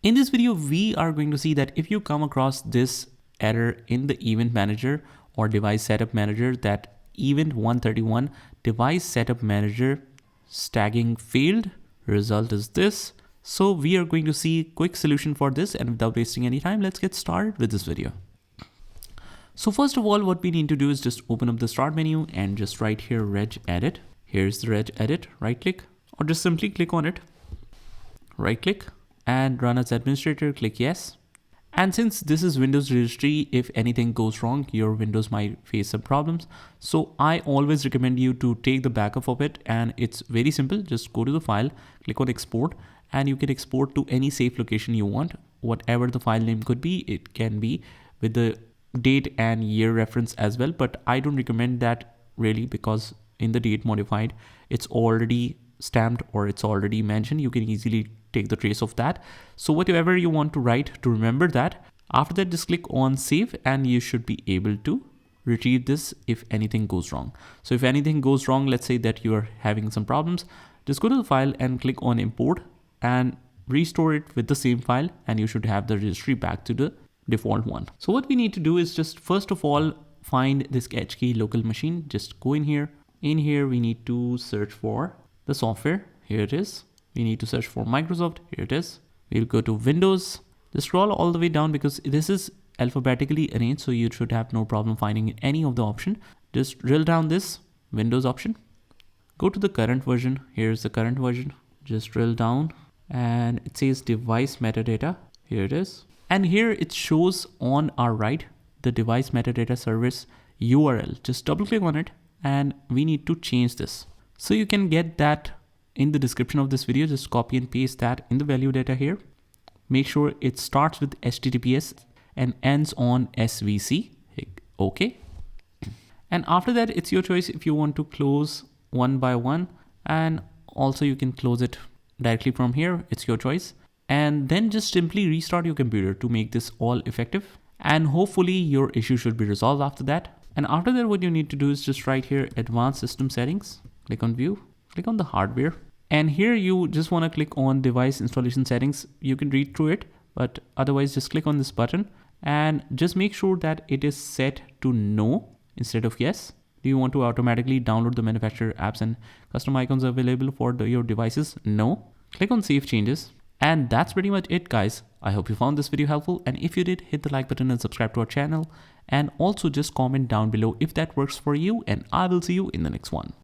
In this video, we are going to see that if you come across this error in the event manager or device setup manager, that event 131 device setup manager tagging failed, result is this. So we are going to see a quick solution for this, and without wasting any time, let's get started with this video. So first of all, what we need to do is just open up the start menu and just write here reg edit. Here's the reg edit, right click, or just simply click on it, right click, and run as administrator, click yes. And since this is Windows registry, if anything goes wrong, your Windows might face some problems. So I always recommend you to take the backup of it, and it's very simple. Just go to the file, click on export, and you can export to any safe location you want. Whatever the file name could be, it can be with the date and year reference as well, but I don't recommend that really, because in the date modified, it's already stamped or it's already mentioned. You can easily take the trace of that. So whatever you want to write, to remember that. After that, just click on save and you should be able to retrieve this if anything goes wrong. So if anything goes wrong, let's say that you are having some problems, just go to the file and click on import and restore it with the same file, and you should have the registry back to the default one. So what we need to do is just first of all find this HKey local machine. Just go in here. In here we need to search for the software. Here it is. We need to search for Microsoft. Here it is. We'll go to Windows. Just scroll all the way down because this is alphabetically arranged, so you should have no problem finding any of the option. Just drill down this Windows option. Go to the current version. Here's the current version. Just drill down and it says device metadata. Here it is. And here it shows on our right the device metadata service URL. Just double click on it and we need to change this. So you can get that in the description of this video. Just copy and paste that in the value data here. Make sure it starts with HTTPS and ends on SVC. Okay. And after that, it's your choice if you want to close one by one, and also you can close it directly from here. It's your choice. And then just simply restart your computer to make this all effective. And hopefully your issue should be resolved after that. And after that, what you need to do is just right here, advanced system settings, click on view, click on the hardware. And here you just want to click on device installation settings. You can read through it, but otherwise just click on this button and just make sure that it is set to no instead of yes. Do you want to automatically download the manufacturer apps and custom icons available for your devices? No. Click on save changes. And that's pretty much it, guys. I hope you found this video helpful, and if you did, hit the like button and subscribe to our channel, and also just comment down below if that works for you, and I will see you in the next one.